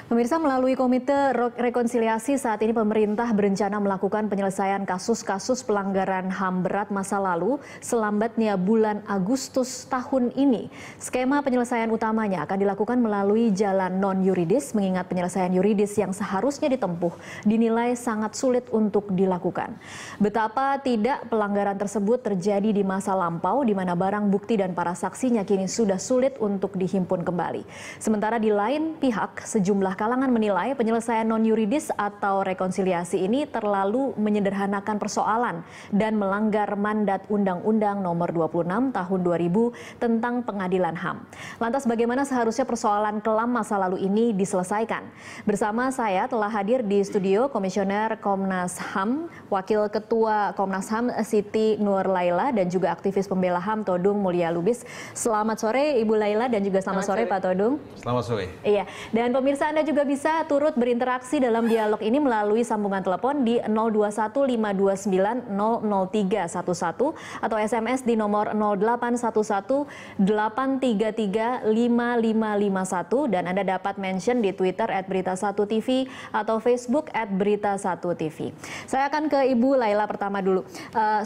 Pemirsa, melalui Komite Rekonsiliasi saat ini pemerintah berencana melakukan penyelesaian kasus-kasus pelanggaran HAM berat masa lalu selambatnya bulan Agustus tahun ini. Skema penyelesaian utamanya akan dilakukan melalui jalan non-yuridis, mengingat penyelesaian yuridis yang seharusnya ditempuh dinilai sangat sulit untuk dilakukan. Betapa tidak pelanggaran tersebut terjadi di masa lampau, di mana barang bukti dan para saksinya kini sudah sulit untuk dihimpun kembali. Sementara di lain pihak, sejumlah kalangan menilai penyelesaian non-yuridis atau rekonsiliasi ini terlalu menyederhanakan persoalan dan melanggar mandat Undang-Undang Nomor 26 Tahun 2000 tentang Pengadilan HAM. Lantas bagaimana seharusnya persoalan kelam masa lalu ini diselesaikan? Bersama saya telah hadir di studio Komisioner Komnas HAM, Wakil Ketua Komnas HAM Siti Nur Laila, dan juga aktivis pembela HAM Todung Mulya Lubis. Selamat sore Ibu Laila dan juga selamat sore Pak Todung. Selamat sore. Iya, dan pemirsa Anda juga bisa turut berinteraksi dalam dialog ini melalui sambungan telepon di 021529000311 atau SMS di nomor 081183355551, dan Anda dapat mention di Twitter @berita1tv atau Facebook @berita1tv. Saya akan ke Ibu Laila pertama dulu.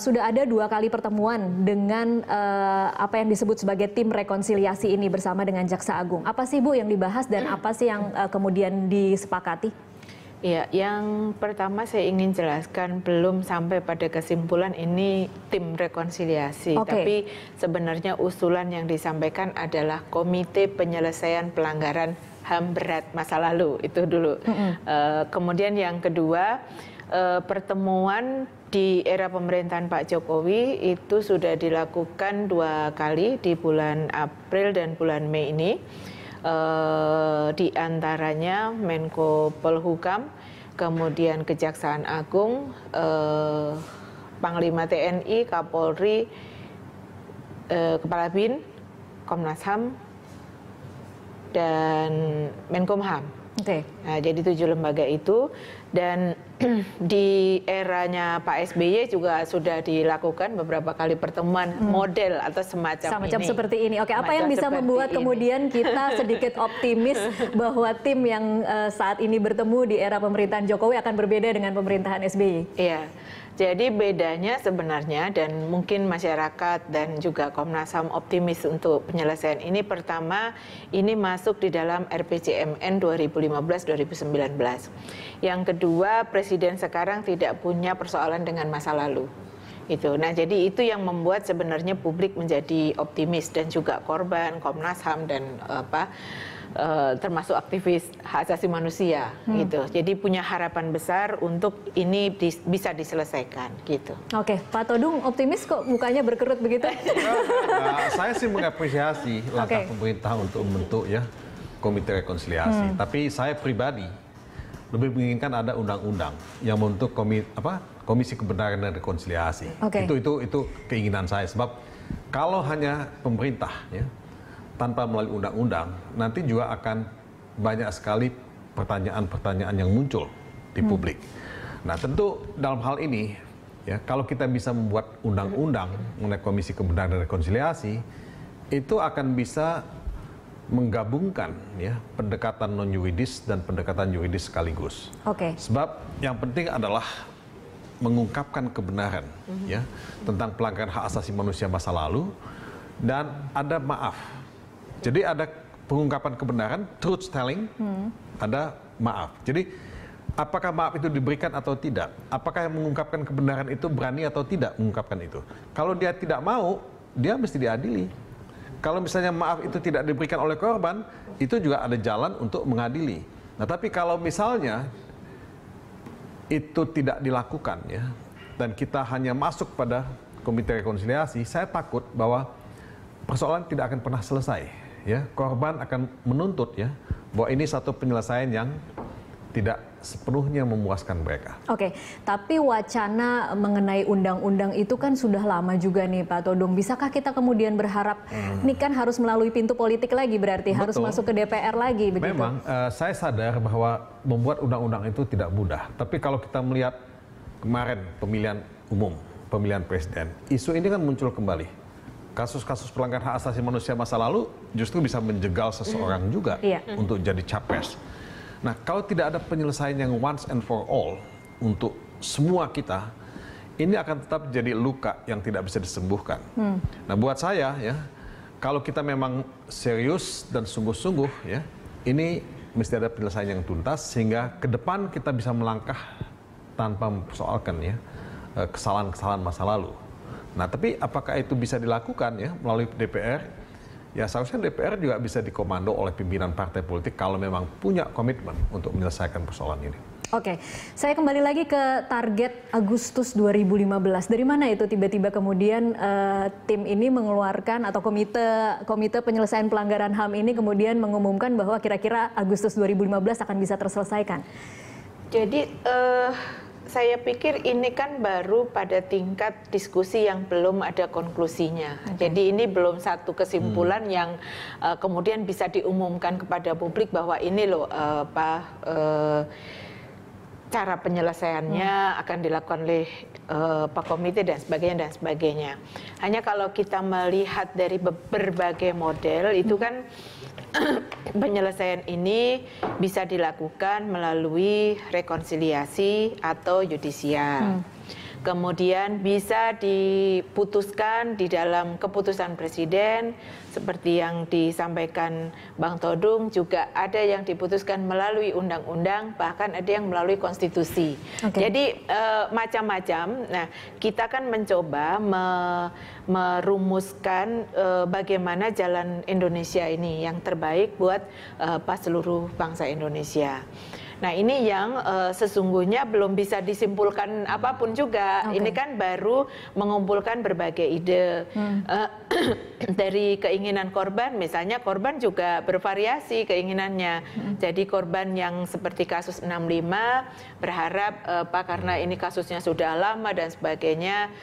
Sudah ada 2 kali pertemuan dengan apa yang disebut sebagai tim rekonsiliasi ini bersama dengan Jaksa Agung. Apa sih Bu yang dibahas dan apa sih yang kemudian disepakati? Ya, yang pertama saya ingin jelaskan, belum sampai pada kesimpulan ini tim rekonsiliasi, tapi sebenarnya usulan yang disampaikan adalah Komite Penyelesaian Pelanggaran HAM Berat Masa Lalu, itu dulu. Kemudian yang kedua, pertemuan di era pemerintahan Pak Jokowi itu sudah dilakukan 2 kali di bulan April dan bulan Mei ini. Di antaranya Menko Polhukam, kemudian Kejaksaan Agung, Panglima TNI, Kapolri, Kepala BIN, Komnas HAM, dan Menkumham. Nah, jadi 7 lembaga itu, dan di eranya Pak SBY juga sudah dilakukan beberapa kali pertemuan model atau semacam ini. Seperti ini. Oke, apa yang bisa membuat kemudian kita sedikit optimis bahwa tim yang saat ini bertemu di era pemerintahan Jokowi akan berbeda dengan pemerintahan SBY? Iya. Jadi bedanya sebenarnya, dan mungkin masyarakat dan juga Komnas HAM optimis untuk penyelesaian ini, pertama ini masuk di dalam RPJMN 2015-2019. Yang kedua, Presiden sekarang tidak punya persoalan dengan masa lalu. Nah, jadi itu yang membuat sebenarnya publik menjadi optimis, dan juga korban, Komnas HAM, dan termasuk aktivis hak asasi manusia gitu. Jadi punya harapan besar untuk ini bisa diselesaikan gitu. Oke, Pak Todung optimis kok mukanya berkerut begitu? Saya sih mengapresiasi langkah pemerintah untuk membentuk Komite Rekonsiliasi. Tapi saya pribadi lebih menginginkan ada undang-undang yang membentuk Komisi Kebenaran dan Rekonsiliasi. Itu keinginan saya, sebab kalau hanya pemerintah tanpa melalui undang-undang, nanti juga akan banyak sekali pertanyaan-pertanyaan yang muncul di publik. Nah, tentu dalam hal ini, kalau kita bisa membuat undang-undang mengenai Komisi Kebenaran dan Rekonsiliasi, itu akan bisa menggabungkan pendekatan non-yuridis dan pendekatan yuridis sekaligus. Sebab yang penting adalah mengungkapkan kebenaran tentang pelanggaran hak asasi manusia masa lalu, dan ada maaf. Jadi ada pengungkapan kebenaran, truth telling, ada maaf. Jadi apakah maaf itu diberikan atau tidak? Apakah yang mengungkapkan kebenaran itu berani atau tidak mengungkapkan itu? Kalau dia tidak mau, dia mesti diadili. Kalau misalnya maaf itu tidak diberikan oleh korban, itu juga ada jalan untuk mengadili. Nah, tapi kalau misalnya itu tidak dilakukan dan kita hanya masuk pada Komite Rekonsiliasi, saya takut bahwa persoalan tidak akan pernah selesai. Korban akan menuntut bahwa ini satu penyelesaian yang tidak sepenuhnya memuaskan mereka. Tapi wacana mengenai undang-undang itu kan sudah lama juga nih Pak Todung. Bisakah kita kemudian berharap ini kan harus melalui pintu politik lagi, berarti harus masuk ke DPR lagi begitu? Memang saya sadar bahwa membuat undang-undang itu tidak mudah. Tapi kalau kita melihat kemarin pemilihan umum, pemilihan presiden, isu ini kan muncul kembali. Kasus-kasus pelanggaran hak asasi manusia masa lalu justru bisa menjegal seseorang juga untuk jadi capres. Nah, kalau tidak ada penyelesaian yang once and for all untuk semua kita, ini akan tetap jadi luka yang tidak bisa disembuhkan. Nah, buat saya ya, kalau kita memang serius dan sungguh-sungguh ya, ini mesti ada penyelesaian yang tuntas sehingga ke depan kita bisa melangkah tanpa mempersoalkan ya kesalahan-kesalahan masa lalu. Nah, tapi apakah itu bisa dilakukan ya melalui DPR? Ya seharusnya DPR juga bisa dikomando oleh pimpinan partai politik kalau memang punya komitmen untuk menyelesaikan persoalan ini. Oke, saya kembali lagi ke target Agustus 2015. Dari mana itu tiba-tiba kemudian tim ini mengeluarkan atau komite penyelesaian pelanggaran HAM ini kemudian mengumumkan bahwa kira-kira Agustus 2015 akan bisa terselesaikan? Jadi saya pikir ini kan baru pada tingkat diskusi yang belum ada konklusinya. Jadi ini belum satu kesimpulan yang kemudian bisa diumumkan kepada publik bahwa ini loh cara penyelesaiannya akan dilakukan oleh Pak Komite dan sebagainya. Hanya kalau kita melihat dari berbagai model itu kan penyelesaian ini bisa dilakukan melalui rekonsiliasi atau yudisial. Kemudian bisa diputuskan di dalam keputusan presiden seperti yang disampaikan Bang Todung, juga ada yang diputuskan melalui undang-undang, bahkan ada yang melalui konstitusi. Jadi macam-macam. Nah, kita kan mencoba merumuskan bagaimana jalan Indonesia ini yang terbaik buat seluruh bangsa Indonesia. Nah, ini yang sesungguhnya belum bisa disimpulkan apapun juga. Ini kan baru mengumpulkan berbagai ide dari keinginan korban. Misalnya korban juga bervariasi keinginannya. Jadi korban yang seperti kasus 65 berharap karena ini kasusnya sudah lama dan sebagainya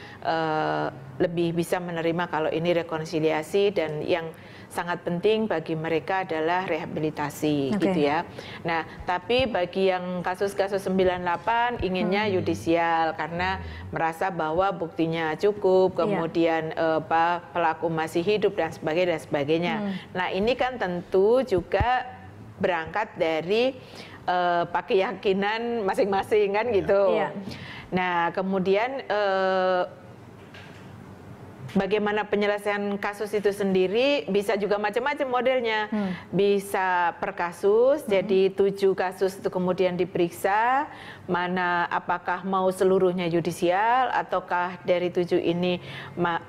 lebih bisa menerima kalau ini rekonsiliasi, dan yang sangat penting bagi mereka adalah rehabilitasi gitu ya. Nah, tapi bagi yang kasus-kasus 98 inginnya yudisial karena merasa bahwa buktinya cukup, kemudian pelaku masih hidup dan sebagainya. Nah, ini kan tentu juga berangkat dari keyakinan masing-masing kan gitu. Nah, kemudian bagaimana penyelesaian kasus itu sendiri bisa juga macam-macam modelnya. Bisa per kasus, jadi 7 kasus itu kemudian diperiksa, mana apakah mau seluruhnya yudisial, ataukah dari 7 ini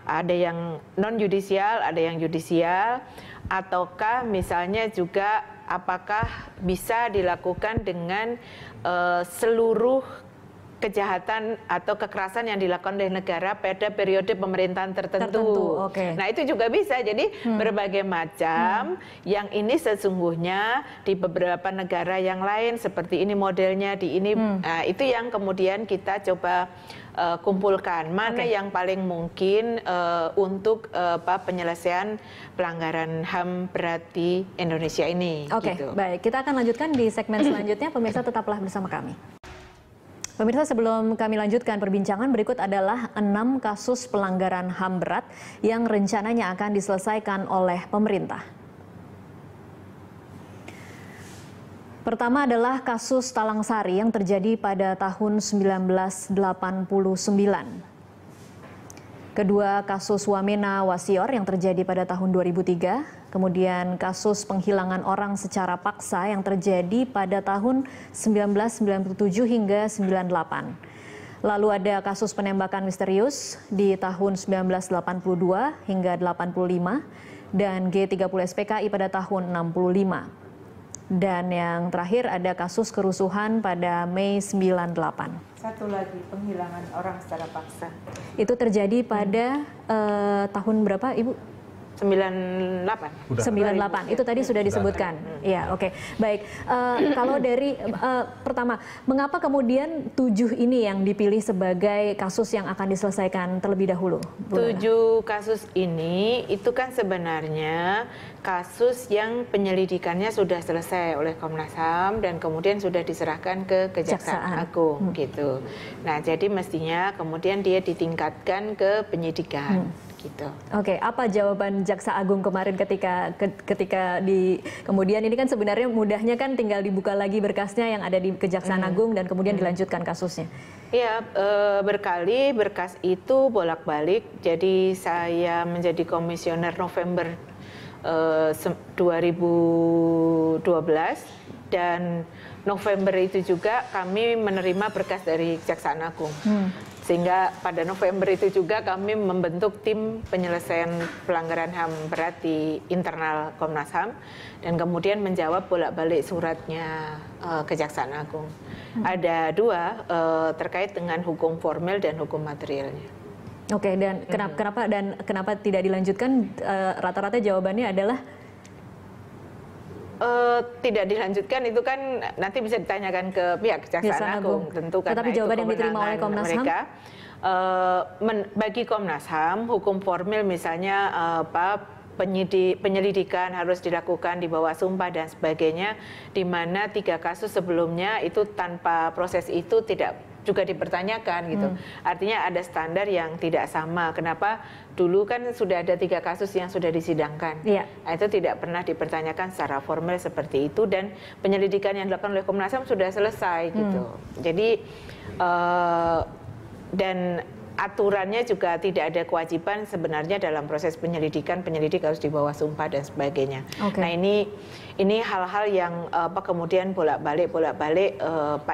ada yang non-yudisial, ada yang yudisial, ataukah misalnya juga apakah bisa dilakukan dengan seluruh kejahatan atau kekerasan yang dilakukan oleh negara pada periode pemerintahan tertentu. Nah, itu juga bisa. Jadi berbagai macam yang ini sesungguhnya di beberapa negara yang lain seperti ini modelnya di ini. Nah, itu yang kemudian kita coba kumpulkan mana yang paling mungkin untuk penyelesaian pelanggaran HAM berat di Indonesia ini. Gitu. Baik, kita akan lanjutkan di segmen selanjutnya. Pemirsa tetaplah bersama kami. Pemirsa, sebelum kami lanjutkan perbincangan, berikut adalah 6 kasus pelanggaran HAM berat yang rencananya akan diselesaikan oleh pemerintah. Pertama adalah kasus Talang Sari yang terjadi pada tahun 1989. Kedua, kasus Wamena Wasior yang terjadi pada tahun 2003. Kemudian kasus penghilangan orang secara paksa yang terjadi pada tahun 1997 hingga 98. Lalu ada kasus penembakan misterius di tahun 1982 hingga 85 dan G30 SPKI pada tahun 65. Dan yang terakhir ada kasus kerusuhan pada Mei 98. Satu lagi, penghilangan orang secara paksa. Itu terjadi pada tahun berapa, Ibu? 98. 98, itu tadi sudah disebutkan. Ya, oke. Baik, kalau dari pertama, mengapa kemudian 7 ini yang dipilih sebagai kasus yang akan diselesaikan terlebih dahulu? 7 kasus ini itu kan sebenarnya kasus yang penyelidikannya sudah selesai oleh Komnas HAM dan kemudian sudah diserahkan ke Kejaksaan Agung gitu. Nah, jadi mestinya kemudian dia ditingkatkan ke penyidikan. gitu. Oke, apa jawaban Jaksa Agung kemarin ketika kemudian ini kan sebenarnya mudahnya kan tinggal dibuka lagi berkasnya yang ada di Kejaksaan Agung dan kemudian dilanjutkan kasusnya. Iya, berkali berkas itu bolak-balik. Jadi saya menjadi komisioner November 2012 dan November itu juga kami menerima berkas dari Kejaksaan Agung. Sehingga pada November itu juga kami membentuk tim penyelesaian pelanggaran HAM berat di internal Komnas HAM dan kemudian menjawab bolak-balik suratnya Kejaksaan Agung. Ada dua terkait dengan hukum formil dan hukum materialnya. Oke, dan kenapa tidak dilanjutkan? Rata-rata jawabannya adalah tidak dilanjutkan itu kan nanti bisa ditanyakan ke pihak Kejaksaan Agung tentu karena tetapi jawaban yang diterima oleh Komnas HAM bagi Komnas HAM hukum formil misalnya penyelidikan harus dilakukan di bawah sumpah dan sebagainya, di mana 3 kasus sebelumnya itu tanpa proses itu tidak juga dipertanyakan gitu. Artinya ada standar yang tidak sama. Kenapa? Dulu kan sudah ada 3 kasus yang sudah disidangkan. Nah, itu tidak pernah dipertanyakan secara formal seperti itu dan penyelidikan yang dilakukan oleh Komnas HAM sudah selesai gitu. Jadi dan aturannya juga tidak ada kewajiban sebenarnya dalam proses penyelidikan, penyelidik harus di bawah sumpah dan sebagainya. Nah ini hal-hal yang kemudian bolak-balik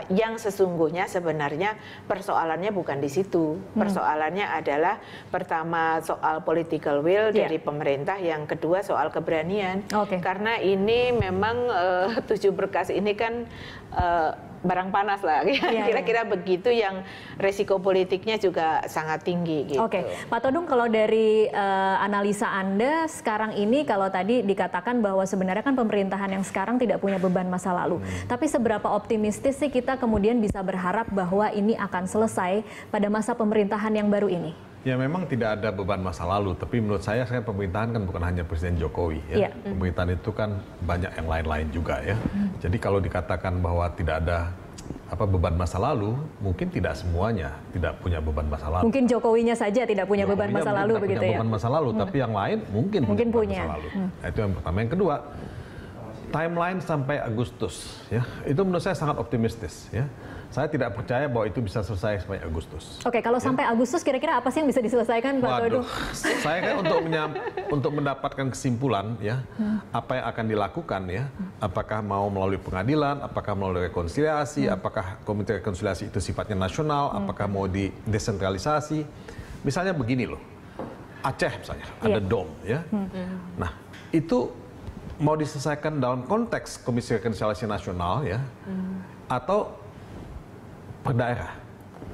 yang sesungguhnya sebenarnya persoalannya bukan di situ. Persoalannya adalah pertama soal political will dari pemerintah, yang kedua soal keberanian. Karena ini memang 7 berkas ini kan barang panas lah, kira-kira begitu, yang resiko politiknya juga sangat tinggi gitu. Pak Todung, kalau dari analisa Anda sekarang ini, kalau tadi dikatakan bahwa sebenarnya kan pemerintahan yang sekarang tidak punya beban masa lalu, tapi seberapa optimistis sih kita kemudian bisa berharap bahwa ini akan selesai pada masa pemerintahan yang baru ini? Ya memang tidak ada beban masa lalu, tapi menurut saya pemerintahan kan bukan hanya Presiden Jokowi ya. Pemerintahan itu kan banyak yang lain-lain juga ya. Jadi kalau dikatakan bahwa tidak ada beban masa lalu, mungkin tidak semuanya tidak punya beban masa lalu. Mungkin Jokowinya saja tidak punya beban masa lalu begitu ya. Beban masa lalu, tapi yang lain mungkin punya masa lalu. Nah, itu yang pertama. Yang kedua, timeline sampai Agustus ya. Itu menurut saya sangat optimistis ya. Saya tidak percaya bahwa itu bisa selesai sampai Agustus. Kalau sampai Agustus kira-kira apa sih yang bisa diselesaikan, Pak Todung? Saya kan untuk mendapatkan kesimpulan ya, apa yang akan dilakukan ya, apakah mau melalui pengadilan, apakah melalui rekonsiliasi, apakah komite rekonsiliasi itu sifatnya nasional, apakah mau didesentralisasi. Misalnya begini loh, Aceh misalnya ada DOM ya. Nah, itu mau diselesaikan dalam konteks Komisi Rekonsiliasi Nasional ya, atau per daerah,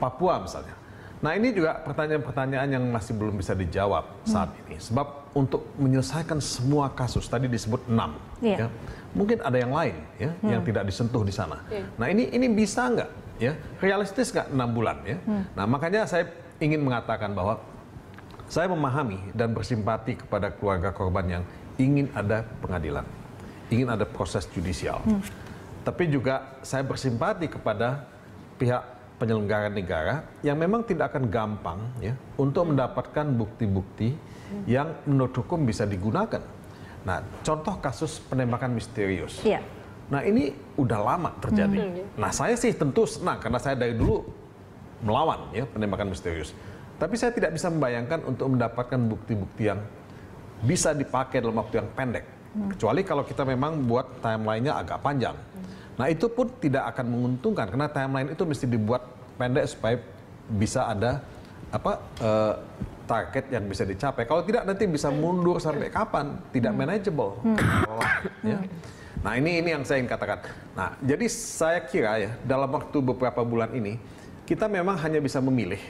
Papua misalnya. Nah ini juga pertanyaan-pertanyaan yang masih belum bisa dijawab saat ini. Sebab untuk menyelesaikan semua kasus, tadi disebut 6, ya, mungkin ada yang lain ya, yang tidak disentuh di sana. Nah ini bisa nggak? Ya, realistis nggak 6 bulan? Ya? Nah makanya saya ingin mengatakan bahwa saya memahami dan bersimpati kepada keluarga korban yang ingin ada pengadilan, ingin ada proses judicial. Tapi juga saya bersimpati kepada pihak penyelenggara negara yang memang tidak akan gampang ya untuk mendapatkan bukti-bukti yang menurut hukum bisa digunakan. Nah, contoh kasus penembakan misterius. Nah, ini udah lama terjadi. Nah, saya sih tentu senang karena saya dari dulu melawan ya penembakan misterius. Tapi saya tidak bisa membayangkan untuk mendapatkan bukti-bukti yang bisa dipakai dalam waktu yang pendek. Kecuali kalau kita memang buat timeline-nya agak panjang. Nah itu pun tidak akan menguntungkan karena timeline itu mesti dibuat pendek supaya bisa ada target yang bisa dicapai. Kalau tidak nanti bisa mundur sampai kapan, tidak manageable. Ya. Nah ini yang saya ingin katakan. Nah jadi saya kira ya dalam waktu beberapa bulan ini kita memang hanya bisa memilih.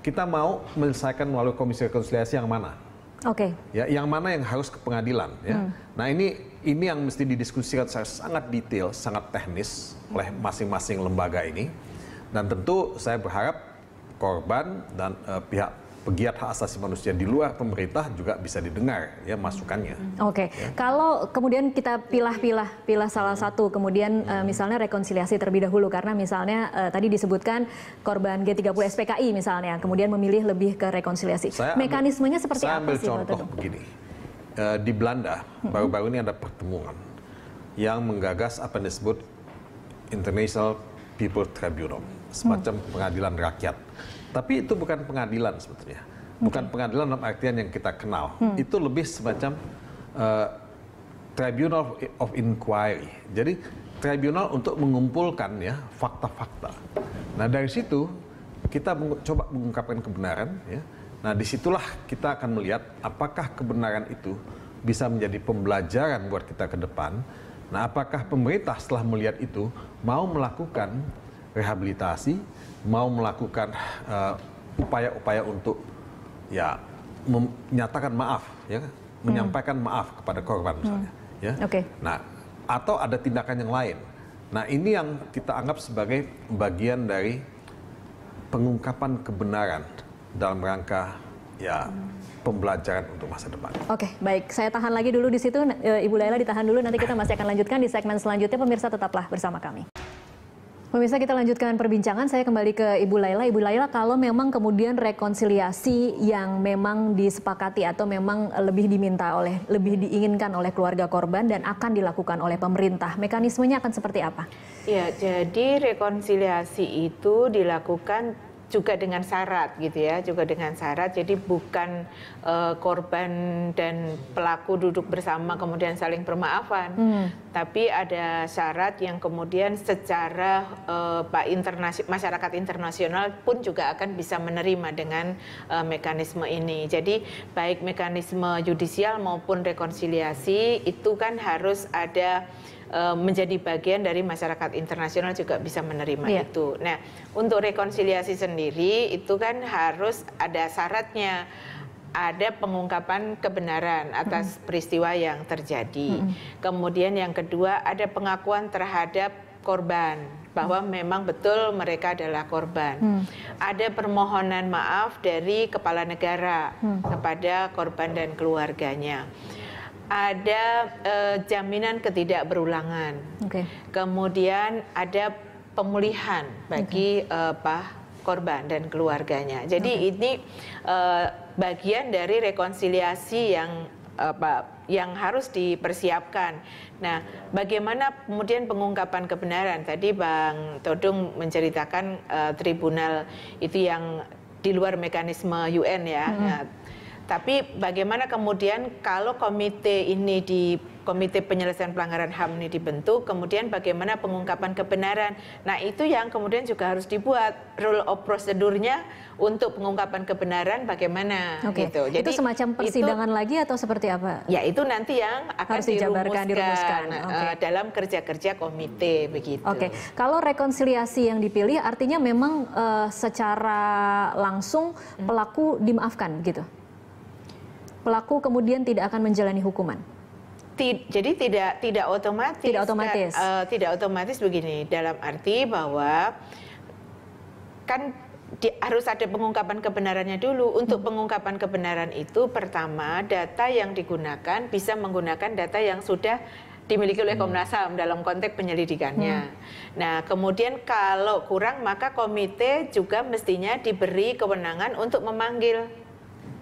Kita mau menyelesaikan melalui Komisi Rekonsiliasi yang mana? Ya, yang mana yang harus ke pengadilan ya. Nah ini yang mesti didiskusikan secara sangat detail, sangat teknis oleh masing-masing lembaga ini. Dan tentu saya berharap korban dan pihak pegiat hak asasi manusia di luar pemerintah juga bisa didengar ya masukannya. Oke, kalau kemudian kita pilah salah satu, kemudian misalnya rekonsiliasi terlebih dahulu, karena misalnya tadi disebutkan korban G30 SPKI misalnya, kemudian memilih lebih ke rekonsiliasi. Mekanismenya seperti apa sih? Saya ambil contoh begini, di Belanda baru-baru ini ada pertemuan yang menggagas apa yang disebut International People Tribunal, semacam pengadilan rakyat. Tapi itu bukan pengadilan sebetulnya. Bukan pengadilan dalam artian yang kita kenal. Itu lebih semacam tribunal of inquiry. Jadi tribunal untuk mengumpulkan ya fakta-fakta. Nah dari situ kita coba mengungkapkan kebenaran. Ya. Nah disitulah kita akan melihat apakah kebenaran itu bisa menjadi pembelajaran buat kita ke depan. Nah apakah pemerintah setelah melihat itu mau melakukan rehabilitasi, mau melakukan upaya-upaya untuk ya menyatakan maaf, ya, menyampaikan maaf kepada korban misalnya, ya. Nah, atau ada tindakan yang lain. Nah, ini yang kita anggap sebagai bagian dari pengungkapan kebenaran dalam rangka ya pembelajaran untuk masa depan. Oke, baik. Saya tahan lagi dulu di situ, Ibu Laila ditahan dulu. Nanti kita masih akan lanjutkan di segmen selanjutnya. Pemirsa tetaplah bersama kami. Pemirsa, kita lanjutkan perbincangan. Saya kembali ke Ibu Laila. Ibu Laila, kalau memang kemudian rekonsiliasi yang memang disepakati atau memang lebih diinginkan oleh keluarga korban dan akan dilakukan oleh pemerintah, mekanismenya akan seperti apa? Ya, jadi rekonsiliasi itu dilakukan juga dengan syarat gitu ya, juga dengan syarat. Jadi bukan korban dan pelaku duduk bersama kemudian saling bermaafan, tapi ada syarat yang kemudian secara masyarakat internasional pun juga akan bisa menerima dengan mekanisme ini. Jadi baik mekanisme yudisial maupun rekonsiliasi itu kan harus ada menjadi bagian dari masyarakat internasional juga bisa menerima itu. Nah, untuk rekonsiliasi sendiri itu kan harus ada syaratnya, ada pengungkapan kebenaran atas peristiwa yang terjadi. Kemudian yang kedua ada pengakuan terhadap korban bahwa memang betul mereka adalah korban. Ada permohonan maaf dari kepala negara kepada korban dan keluarganya. Ada jaminan ketidakberulangan. Kemudian ada pemulihan bagi korban dan keluarganya. Jadi ini bagian dari rekonsiliasi yang harus dipersiapkan. Nah, bagaimana kemudian pengungkapan kebenaran? Tadi Bang Todung menceritakan tribunal itu yang di luar mekanisme UN ya. Nah, tapi bagaimana kemudian kalau komite penyelesaian pelanggaran HAM ini dibentuk, kemudian bagaimana pengungkapan kebenaran? Nah itu yang kemudian juga harus dibuat rule of procedure-nya untuk pengungkapan kebenaran bagaimana gitu. Jadi itu semacam persidangan lagi atau seperti apa? Ya itu nanti yang akan harus dirumuskan dalam kerja-kerja komite begitu. Kalau rekonsiliasi yang dipilih artinya memang secara langsung pelaku dimaafkan gitu? Pelaku kemudian tidak akan menjalani hukuman. Jadi tidak otomatis. Tidak otomatis begini, dalam arti bahwa kan harus ada pengungkapan kebenarannya dulu. Untuk pengungkapan kebenaran itu pertama data yang digunakan bisa menggunakan data yang sudah dimiliki oleh Komnas HAM dalam konteks penyelidikannya. Nah, kemudian kalau kurang maka komite juga mestinya diberi kewenangan untuk memanggil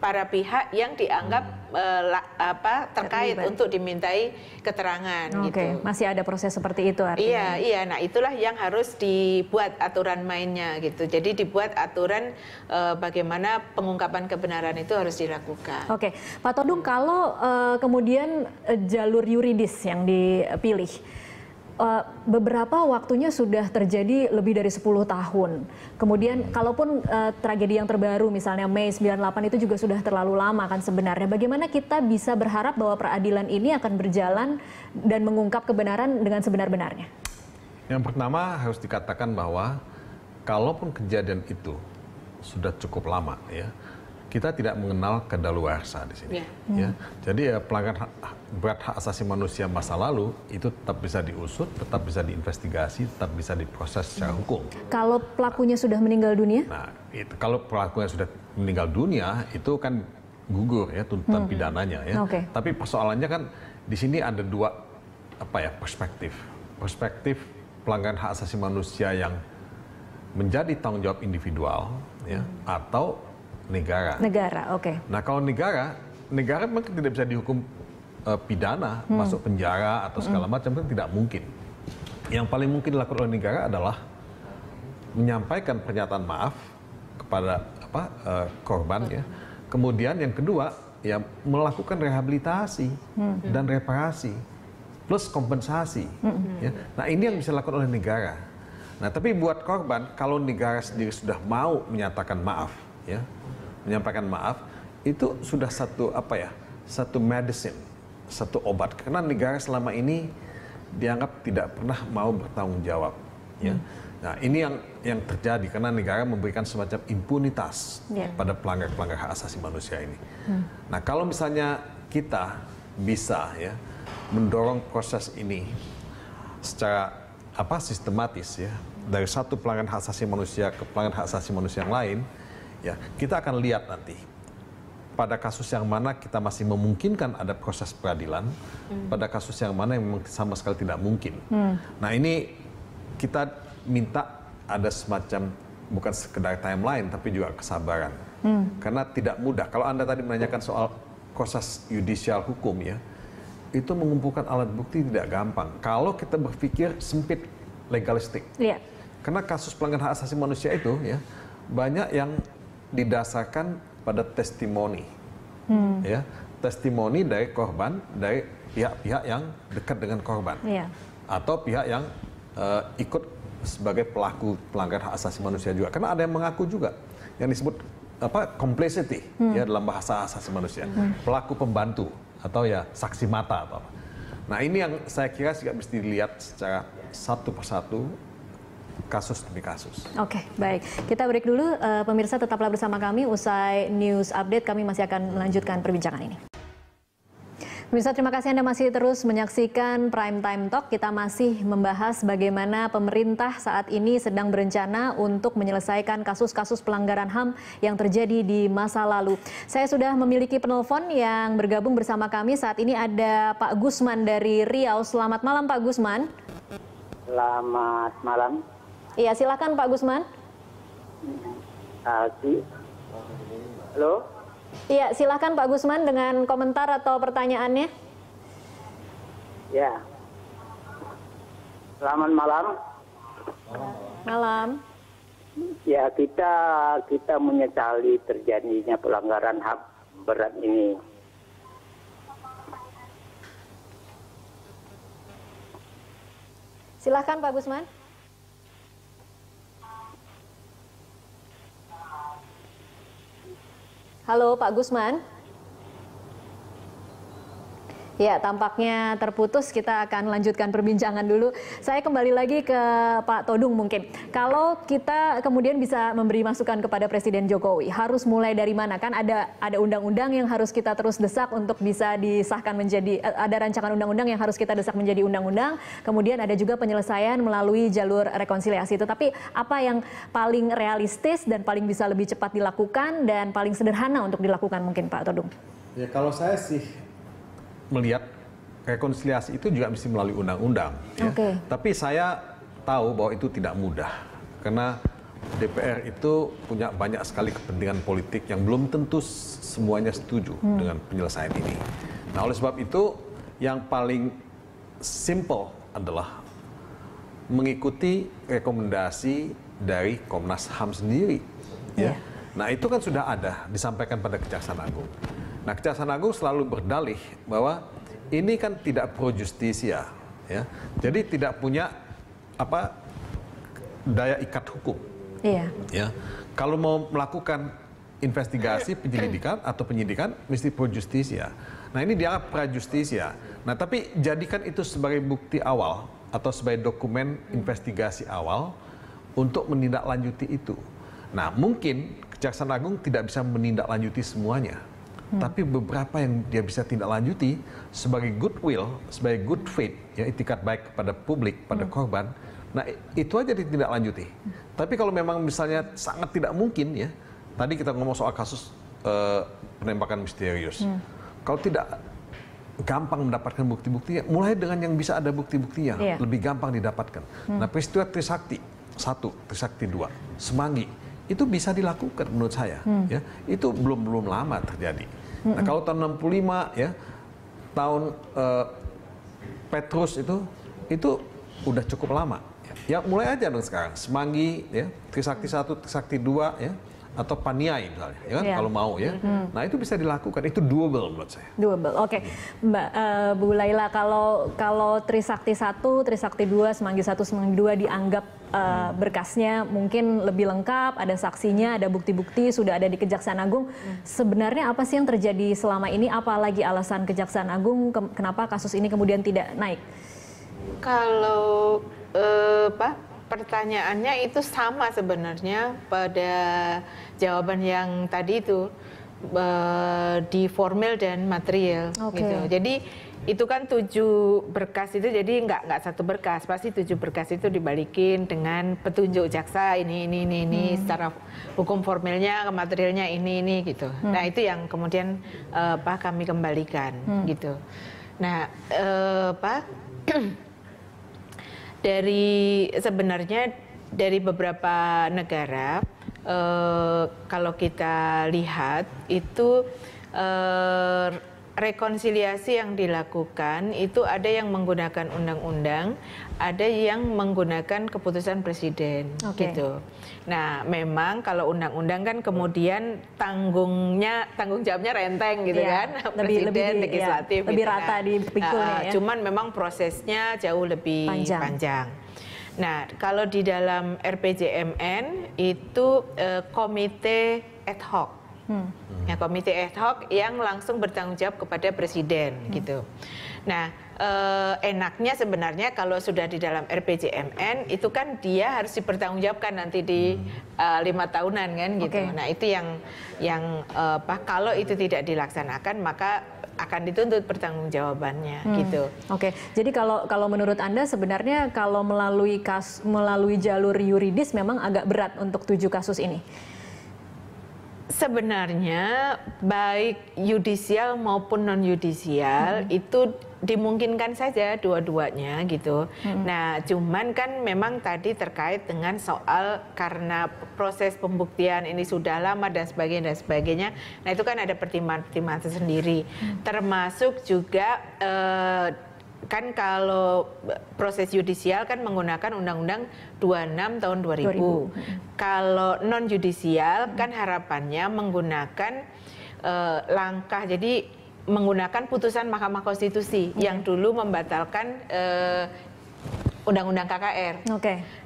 para pihak yang dianggap terkait untuk dimintai keterangan gitu. Masih ada proses seperti itu artinya. Iya. Nah, itulah yang harus dibuat aturan mainnya gitu. Jadi dibuat aturan bagaimana pengungkapan kebenaran itu harus dilakukan. Pak Todung, kalau kemudian jalur yuridis yang dipilih, beberapa waktunya sudah terjadi lebih dari 10 tahun. Kemudian kalaupun tragedi yang terbaru misalnya Mei 98 itu juga sudah terlalu lama kan sebenarnya. Bagaimana kita bisa berharap bahwa peradilan ini akan berjalan dan mengungkap kebenaran dengan sebenar-benarnya? Yang pertama harus dikatakan bahwa kalaupun kejadian itu sudah cukup lama ya, kita tidak mengenal kadaluarsa di sini. Ya. Jadi pelanggaran berat hak asasi manusia masa lalu itu tetap bisa diusut, tetap bisa diinvestigasi, tetap bisa diproses secara hukum. Kalau pelakunya sudah meninggal dunia? Nah, kalau pelakunya sudah meninggal dunia itu kan gugur ya tuntutan pidananya ya. Tapi persoalannya kan di sini ada dua perspektif. Perspektif pelanggaran hak asasi manusia yang menjadi tanggung jawab individual ya atau negara. Nah, kalau negara memang tidak bisa dihukum pidana, masuk penjara atau segala macam, kan tidak mungkin. Yang paling mungkin dilakukan oleh negara adalah menyampaikan pernyataan maaf kepada korban ya. Kemudian yang kedua ya melakukan rehabilitasi dan reparasi plus kompensasi. Ya. Nah, ini yang bisa dilakukan oleh negara. Nah, tapi buat korban kalau negara sendiri sudah mau menyatakan maaf ya, menyampaikan maaf, itu sudah satu medicine, satu obat. Karena negara selama ini dianggap tidak pernah mau bertanggung jawab. Ya. Nah, ini yang terjadi karena negara memberikan semacam impunitas pada pelanggar-pelanggar hak asasi manusia ini. Nah, kalau misalnya kita bisa ya mendorong proses ini secara sistematis ya, dari satu pelanggaran hak asasi manusia ke pelanggaran hak asasi manusia yang lain, ya, kita akan lihat nanti pada kasus yang mana kita masih memungkinkan ada proses peradilan, pada kasus yang mana yang memang sama sekali tidak mungkin. Nah, ini kita minta ada semacam bukan sekedar timeline tapi juga kesabaran. Karena tidak mudah. Kalau Anda tadi menanyakan soal proses yudisial hukum ya, itu mengumpulkan alat bukti tidak gampang. Kalau kita berpikir sempit legalistik. Karena kasus pelanggaran hak asasi manusia itu ya banyak yang didasarkan pada testimoni, ya, testimoni dari korban, dari pihak-pihak yang dekat dengan korban, atau pihak yang ikut sebagai pelaku pelanggaran hak asasi manusia juga. Karena ada yang mengaku juga, yang disebut complicity, ya dalam bahasa asasi manusia, pelaku pembantu atau ya saksi mata atau apa. Nah, ini yang saya kira juga mesti dilihat secara satu persatu, kasus demi kasus. Oke, baik. Kita break dulu. Pemirsa tetaplah bersama kami. Usai news update, kami masih akan melanjutkan perbincangan ini. Pemirsa, terima kasih Anda masih terus menyaksikan Prime Time Talk. Kita masih membahas bagaimana pemerintah saat ini sedang berencana untuk menyelesaikan kasus-kasus pelanggaran HAM yang terjadi di masa lalu. Saya sudah memiliki penelpon yang bergabung bersama kami. Saat ini ada Pak Gusman dari Riau. Selamat malam Pak Gusman. Selamat malam. Iya, silakan Pak Gusman. Halo. Iya, silakan Pak Gusman dengan komentar atau pertanyaannya. Ya. Selamat malam. Malam. Ya, kita menyesali terjadinya pelanggaran HAM berat ini. Silakan Pak Gusman. Halo Pak Gusman. Ya, tampaknya terputus. Kita akan lanjutkan perbincangan dulu. Saya kembali lagi ke Pak Todung mungkin. Kalau kita kemudian bisa memberi masukan kepada Presiden Jokowi, harus mulai dari mana? Kan ada undang-undang yang harus kita terus desak untuk bisa disahkan menjadi, ada rancangan undang-undang yang harus kita desak menjadi undang-undang. Kemudian ada juga penyelesaian melalui jalur rekonsiliasi. Tetapi apa yang paling realistis dan paling bisa lebih cepat dilakukan dan paling sederhana untuk dilakukan mungkin Pak Todung? Ya, kalau saya sih melihat rekonsiliasi itu juga mesti melalui undang-undang. Ya. Tapi saya tahu bahwa itu tidak mudah. Karena DPR itu punya banyak sekali kepentingan politik yang belum tentu semuanya setuju dengan penyelesaian ini. Nah, oleh sebab itu yang paling simple adalah mengikuti rekomendasi dari Komnas HAM sendiri. Ya. Nah, itu kan sudah ada disampaikan pada Kejaksaan Agung. Nah, Kejaksaan Agung selalu berdalih bahwa ini kan tidak pro justisia, ya. Jadi tidak punya daya ikat hukum. Ya. Kalau mau melakukan investigasi, penyelidikan atau penyidikan mesti pro justisia. Nah, ini dianggap pra justisia. Nah, tapi jadikan itu sebagai bukti awal atau sebagai dokumen investigasi awal untuk menindaklanjuti itu. Nah, mungkin Kejaksaan Agung tidak bisa menindaklanjuti semuanya. Tapi beberapa yang dia bisa tindak lanjuti sebagai goodwill, sebagai good faith, ya itikat baik kepada publik, pada korban. Nah itu aja ditindaklanjuti. Tapi kalau memang misalnya sangat tidak mungkin ya, tadi kita ngomong soal kasus penembakan misterius. Kalau tidak gampang mendapatkan bukti-buktinya, mulai dengan yang bisa ada bukti-buktinya, lebih gampang didapatkan. Nah peristiwa Trisakti 1, Trisakti 2, Semanggi, itu bisa dilakukan menurut saya. Ya, itu belum lama terjadi. Nah kalau tahun 65 ya, tahun Petrus itu udah cukup lama. Ya mulai aja dong sekarang. Semanggi ya, Trisakti 1, Trisakti 2 ya, atau Paniai misalnya, ya kan? Kalau mau ya. Nah itu bisa dilakukan, itu doable menurut saya. Doable, oke. Mbak Bu Laila, kalau Trisakti 1, Trisakti 2, Semanggi 1, Semanggi 2 dianggap berkasnya mungkin lebih lengkap, ada saksinya, ada bukti-bukti, sudah ada di Kejaksaan Agung. Sebenarnya apa sih yang terjadi selama ini? Apalagi alasan Kejaksaan Agung kenapa kasus ini kemudian tidak naik? Kalau pertanyaannya itu sama sebenarnya pada jawaban yang tadi itu, di formil dan material gitu. Jadi itu kan 7 berkas itu, jadi nggak satu berkas, pasti 7 berkas itu dibalikin dengan petunjuk jaksa ini secara hukum formilnya, materialnya ini gitu. Nah itu yang kemudian kami kembalikan gitu. Nah sebenarnya dari beberapa negara, kalau kita lihat itu rekonsiliasi yang dilakukan itu ada yang menggunakan undang-undang, ada yang menggunakan keputusan presiden gitu. Nah, memang kalau undang-undang kan kemudian tanggung jawabnya renteng gitu kan, presiden, legislatif, lebih rata dipikulnya ya. Cuman memang prosesnya jauh lebih panjang. Nah, kalau di dalam RPJMN itu komite ad hoc. Ya, komite ad hoc yang langsung bertanggung jawab kepada presiden gitu. Nah, enaknya sebenarnya kalau sudah di dalam RPJMN itu kan dia harus dipertanggungjawabkan nanti di 5 tahunan kan gitu. Nah, itu yang kalau itu tidak dilaksanakan maka akan dituntut pertanggungjawabannya gitu. Jadi kalau menurut Anda sebenarnya kalau melalui jalur yuridis memang agak berat untuk 7 kasus ini. Sebenarnya baik yudisial maupun non yudisial itu dimungkinkan saja dua-duanya gitu. Nah, cuman kan memang tadi terkait dengan soal karena proses pembuktian ini sudah lama dan sebagainya. Nah, itu kan ada pertimbangan tersendiri. Termasuk juga kan kalau proses yudisial kan menggunakan Undang-Undang 26 tahun 2000. Kalau non yudisial kan harapannya menggunakan langkah, jadi menggunakan putusan Mahkamah Konstitusi yang dulu membatalkan Undang-Undang KKR.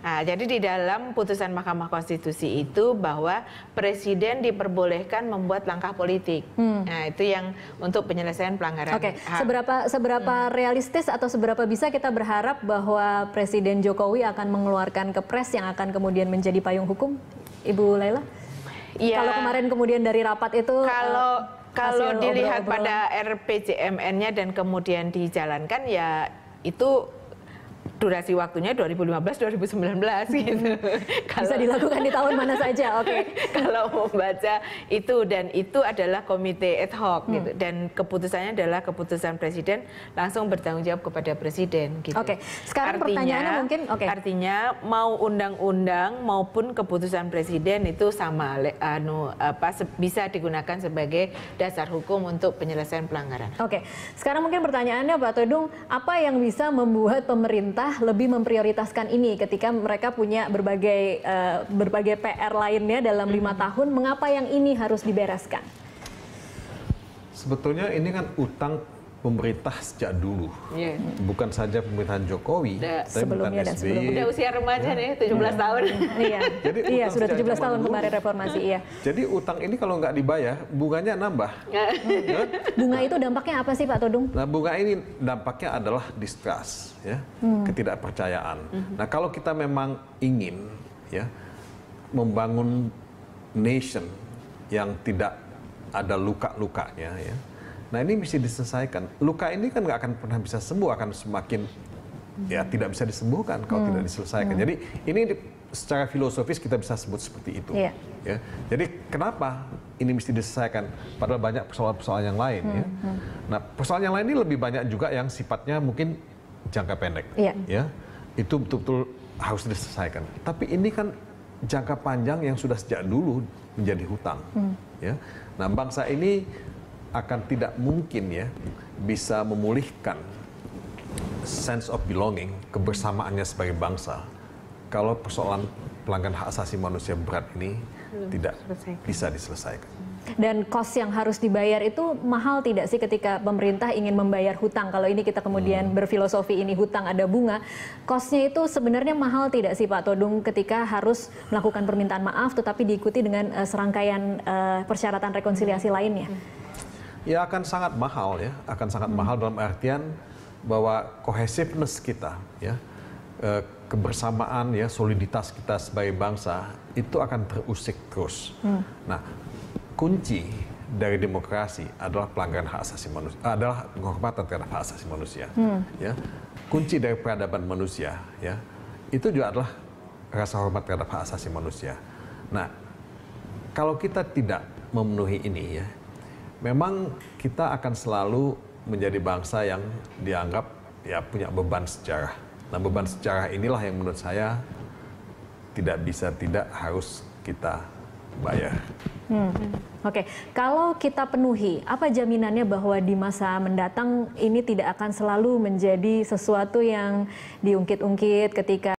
Nah, jadi di dalam putusan Mahkamah Konstitusi itu bahwa presiden diperbolehkan membuat langkah politik. Nah, itu yang untuk penyelesaian pelanggaran HAM. Seberapa realistis atau seberapa bisa kita berharap bahwa Presiden Jokowi akan mengeluarkan kepres yang akan kemudian menjadi payung hukum, Ibu Laila? Ya, kalau kemarin kemudian dari rapat itu kalau dilihat pada RPJMN-nya dan kemudian dijalankan, ya itu durasi waktunya 2015-2019 gitu. Bisa dilakukan di tahun mana saja, Kalau membaca itu, dan itu adalah komite ad hoc gitu, dan keputusannya adalah keputusan presiden langsung bertanggung jawab kepada presiden gitu. Sekarang pertanyaannya mungkin artinya mau undang-undang maupun keputusan presiden itu sama bisa digunakan sebagai dasar hukum untuk penyelesaian pelanggaran. Sekarang mungkin pertanyaannya Pak Todung, apa yang bisa membuat pemerintah lebih memprioritaskan ini ketika mereka punya berbagai PR lainnya dalam 5 tahun, mengapa yang ini harus dibereskan? Sebetulnya ini kan utang pemerintah sejak dulu, bukan saja pemerintahan Jokowi, tapi bukan SBY. Udah usia remaja nih, 17 tahun. Jadi sudah 17 tahun kemarin reformasi. Jadi utang ini kalau nggak dibayar, bunganya nambah. Bunga itu dampaknya apa sih Pak Todung? Nah, bunga ini dampaknya adalah distrust, ya, ketidakpercayaan. Nah, kalau kita memang ingin, ya, membangun nation, yang tidak ada luka-lukanya ya. Nah ini mesti diselesaikan. Luka ini kan nggak akan pernah bisa sembuh, akan semakin ya tidak bisa disembuhkan kalau tidak diselesaikan. Jadi ini secara filosofis kita bisa sebut seperti itu. Ya. Jadi kenapa ini mesti diselesaikan? Padahal banyak persoalan-persoalan yang lain. Ya. Nah persoalan yang lain ini lebih banyak juga yang sifatnya mungkin jangka pendek. Ya. Itu betul-betul harus diselesaikan. Tapi ini kan jangka panjang yang sudah sejak dulu menjadi hutang. Ya. Nah bangsa ini akan tidak mungkin ya bisa memulihkan sense of belonging, kebersamaannya sebagai bangsa, kalau persoalan pelanggaran hak asasi manusia berat ini tidak bisa diselesaikan. Dan kos yang harus dibayar itu mahal tidak sih ketika pemerintah ingin membayar hutang? Kalau ini kita kemudian berfilosofi ini hutang ada bunga, kosnya itu sebenarnya mahal tidak sih Pak Todung ketika harus melakukan permintaan maaf tetapi diikuti dengan serangkaian persyaratan rekonsiliasi lainnya? Ya akan sangat mahal ya, akan sangat mahal dalam artian bahwa cohesiveness kita ya, kebersamaan ya, soliditas kita sebagai bangsa itu akan terusik terus. Nah, kunci dari demokrasi adalah pelanggaran hak asasi manusia, adalah penghormatan terhadap hak asasi manusia. Ya, kunci dari peradaban manusia ya, itu juga adalah rasa hormat terhadap hak asasi manusia. Nah, kalau kita tidak memenuhi ini ya, memang kita akan selalu menjadi bangsa yang dianggap ya punya beban sejarah. Nah, beban sejarah inilah yang menurut saya tidak harus kita bayar. Oke, kalau kita penuhi, apa jaminannya bahwa di masa mendatang ini tidak akan selalu menjadi sesuatu yang diungkit-ungkit ketika